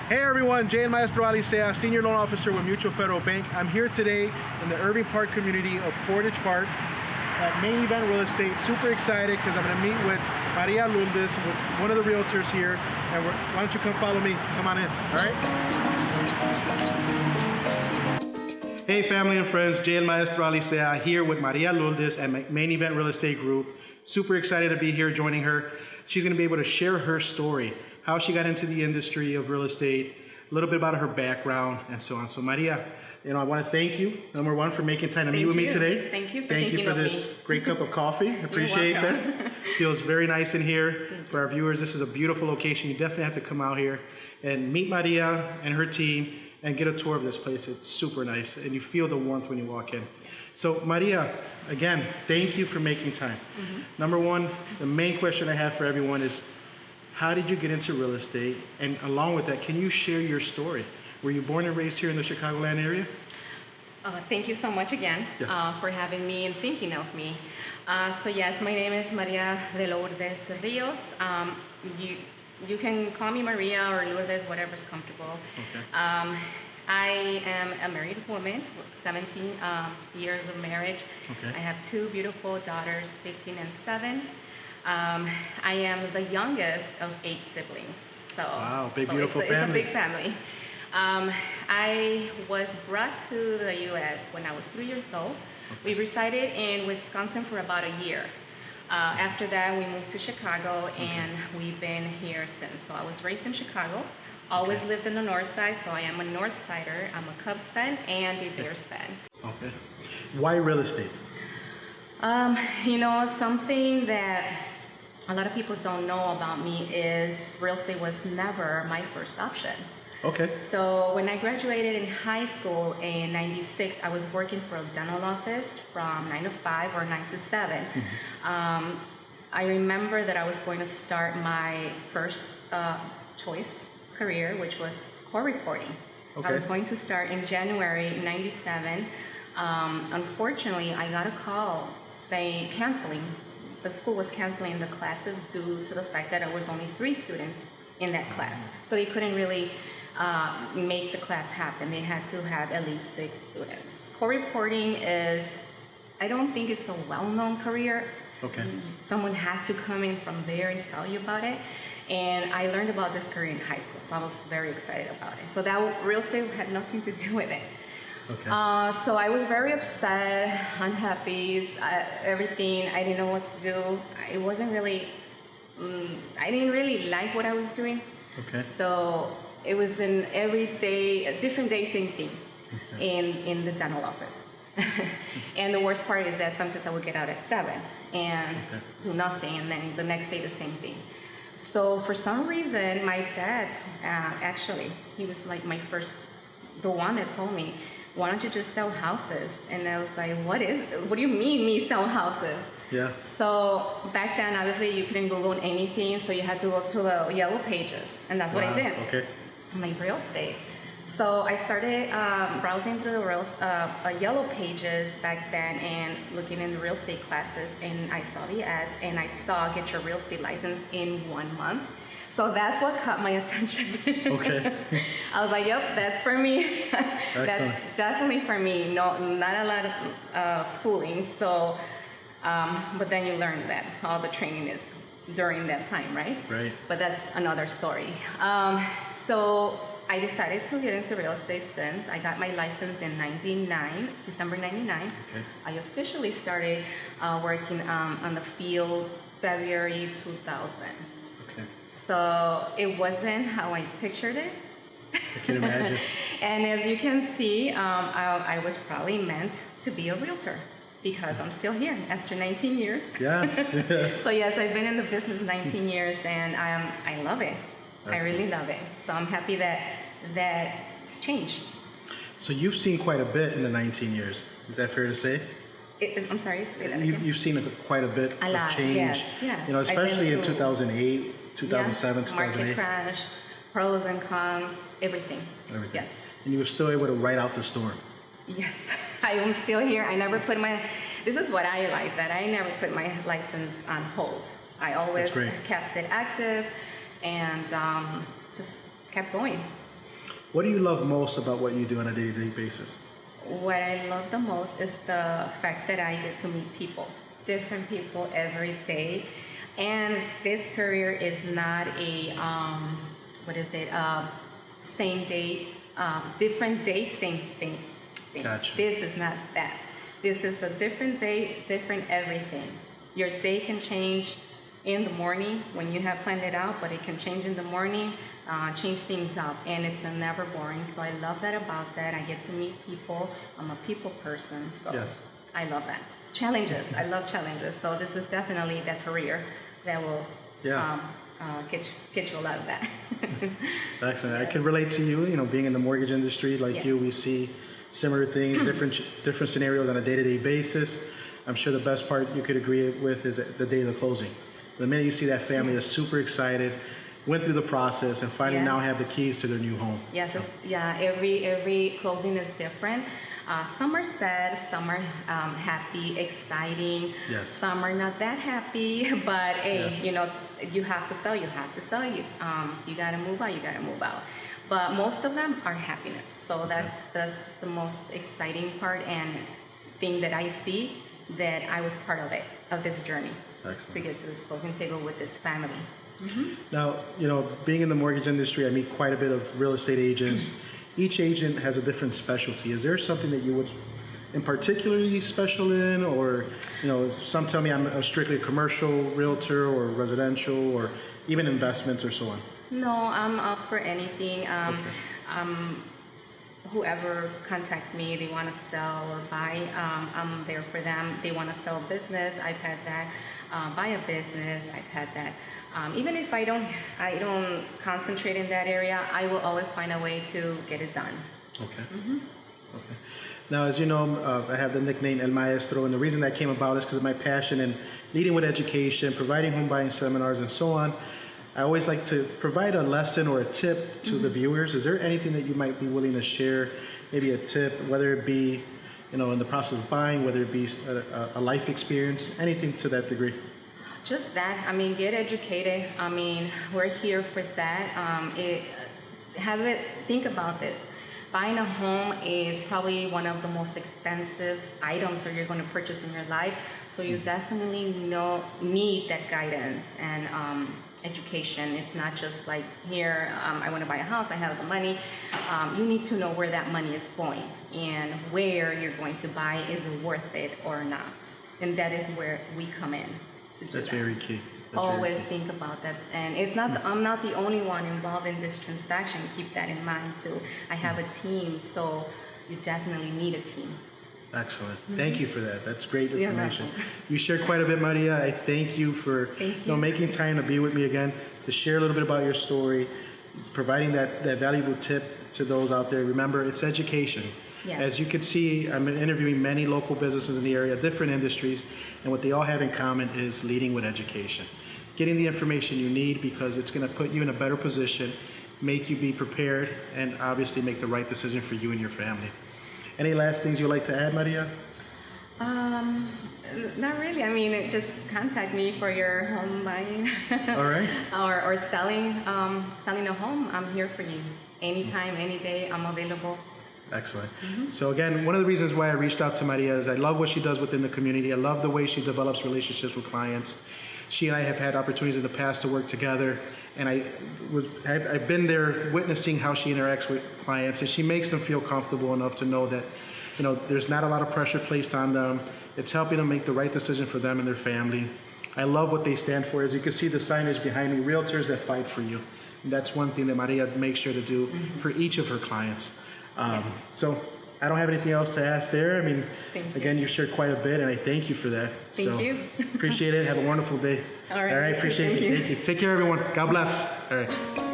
Hey everyone, Jay and Maestro Alicea, Senior Loan Officer with Mutual Federal Bank. I'm here today in the Irving Park community of Portage Park at Main Event Real Estate. Super excited because I'm going to meet with Maria Lourdes, with one of the realtors here. And why don't you come follow me? Come on in, all right? Hey family and friends, Jay and Maestro Alicea here with Maria Lourdes at Main Event Real Estate Group. Super excited to be here joining her. She's going to be able to share her story, how she got into the industry of real estate, a little bit about her background, and so on. So Maria, I want to thank you, number one, for making time to meet with me today. Thank you for Thank you for this great cup of coffee. Appreciate that. Feels very nice in here. For our viewers, this is a beautiful location. You definitely have to come out here and meet Maria and her team and get a tour of this place. It's super nice, and you feel the warmth when you walk in. So Maria, again, thank you for making time. Number one, the main question I have for everyone is, how did you get into real estate? And along with that, can you share your story? Were you born and raised here in the Chicagoland area? Thank you so much again for having me and thinking of me. So yes, my name is Maria de Lourdes Rios. You can call me Maria or Lourdes, whatever's comfortable. Okay. I am a married woman, 17 years of marriage. Okay. I have two beautiful daughters, 15 and 7. I am the youngest of 8 siblings. So, wow, beautiful family. It's a big family. I was brought to the U.S. when I was 3 years old. Okay. We resided in Wisconsin for about a year. After that, we moved to Chicago, and we've been here since. So I was raised in Chicago, always lived on the north side, so I am a north sider. I'm a Cubs fan and a Bears fan. Okay. Why real estate? Something that a lot of people don't know about me is real estate was never my first option. Okay. So when I graduated in high school in '96, I was working for a dental office from 9 to 5 or 9 to 7. I remember that I was going to start my first choice career, which was court reporting. Okay. I was going to start in January '97. Unfortunately, I got a call saying the school was canceling the classes due to the fact that there was only 3 students in that class. So they couldn't really make the class happen. They had to have at least 6 students. Court reporting is, I don't think it's a well-known career. Okay. Someone has to come in from there and tell you about it. And I learned about this career in high school, so I was very excited about it. So that real estate had nothing to do with it. Okay. So I was very upset, unhappy, everything. I didn't know what to do. It wasn't really, I didn't really like what I was doing. Okay. So it was an everyday, a different day, same thing, in the dental office. And the worst part is that sometimes I would get out at 7 and do nothing, and then the next day the same thing. So for some reason, my dad, actually, he was like the one that told me, why don't you just sell houses? And I was like, what do you mean me sell houses? Yeah. So back then, obviously, you couldn't Google anything, so you had to go to the yellow pages, and that's what I did. Okay. I'm like, real estate. So I started browsing through the yellow pages back then and looking into real estate classes, and I saw the ads, and I saw get your real estate license in 1 month. So that's what caught my attention. Okay. I was like, yep, that's for me. That's definitely for me. No, not a lot of schooling. So, but then you learn that all the training is during that time, right? Right. But that's another story. So I decided to get into real estate since I got my license in December 99. Okay. I officially started working on the field February 2000. So it wasn't how I pictured it. I can imagine. And as you can see, I was probably meant to be a realtor because I'm still here after 19 years. Yes, yes. So yes, I've been in the business 19 years, and I love it. Excellent. I really love it. So I'm happy that changed. So you've seen quite a bit in the 19 years. Is that fair to say? I'm sorry, say that again. You've seen quite a bit of change. Yes. Especially in 2008. 2007, yes, 2008. Market crash, pros and cons, everything. Yes. And you were still able to write out the storm. Yes, I am still here. I never put this is what I like, that I never put my license on hold. I always kept it active and just kept going. What do you love most about what you do on a day-to-day basis? What I love the most is the fact that I get to meet people, different people every day. And this career is not a, same day, different day, same thing. Gotcha. This is not that. This is a different day, different everything. Your day can change in the morning when you have planned it out, but it can change in the morning, change things up, and it's never boring. So I love that about that. I get to meet people. I'm a people person, so yes. I love that. Challenges. I love challenges. So this is definitely that career that will get you a lot of that. Excellent. Yes. I can relate to you. You know, being in the mortgage industry like you, we see similar things, different scenarios on a day-to-day basis. I'm sure the best part you could agree with is the day of the closing. The minute you see that family is super excited, went through the process, and finally now have the keys to their new home. Yes, so. Every closing is different. Some are sad, some are happy, exciting. Yes. Some are not that happy, but hey, you know, you have to sell. You gotta move out. But most of them are happiness. So that's the most exciting part and thing that I see, that I was part of this journey. Excellent. To get to this closing table with this family. Mm-hmm. Now, you know, being in the mortgage industry, I meet quite a bit of real estate agents. Each agent has a different specialty. Is there something that you would in particularly special in, or, you know, some tell me I'm a strictly commercial realtor or residential or even investments or so on? No, I'm up for anything. Whoever contacts me, they want to sell or buy, I'm there for them. They want to sell a business, I've had that. Buy a business, I've had that. Even if I don't concentrate in that area, I will always find a way to get it done. Okay. Mm-hmm. Okay. Now, as you know, I have the nickname El Maestro, and the reason that came about is because of my passion in leading with education, providing home buying seminars, and so on. I always like to provide a lesson or a tip to the viewers. Is there anything that you might be willing to share? Maybe a tip, whether it be, you know, in the process of buying, whether it be a life experience, anything to that degree? Just that. I mean, get educated. I mean, we're here for that. Think about this. Buying a home is probably one of the most expensive items that you're going to purchase in your life. So you definitely need that guidance and education. It's not just like, here, I want to buy a house, I have the money. You need to know where that money is going and where you're going to buy. Is it worth it or not? And that is where we come in to do that. That's very key. Always think about that. And it's not I'm not the only one involved in this transaction. Keep that in mind too. I have a team, so you definitely need a team. Excellent. Thank you for that. That's great information. You shared quite a bit, Maria. I thank you for making time to be with me again, to share a little bit about your story, providing that valuable tip to those out there. Remember, it's education. Yes. As you can see, I'm interviewing many local businesses in the area, different industries, and what they all have in common is leading with education. Getting the information you need, because it's going to put you in a better position, make you be prepared, and obviously make the right decision for you and your family. Any last things you'd like to add, Maria? Not really. I mean, just contact me for your home buying. All right. or selling a home. I'm here for you. Anytime, any day, I'm available. Excellent. So again, one of the reasons why I reached out to Maria is I love what she does within the community. I love the way she develops relationships with clients. She and I have had opportunities in the past to work together, and I've been there witnessing how she interacts with clients, and she makes them feel comfortable enough to know that, you know, there's not a lot of pressure placed on them. It's helping them make the right decision for them and their family. I love what they stand for. As you can see the signage behind me, realtors that fight for you. And that's one thing that Maria makes sure to do for each of her clients. So I don't have anything else to ask there. I mean, again, you shared quite a bit, and I thank you for that. Thank you. Appreciate it. Have a wonderful day. All right. Appreciate it. Thank you. Take care, everyone. God bless. All right.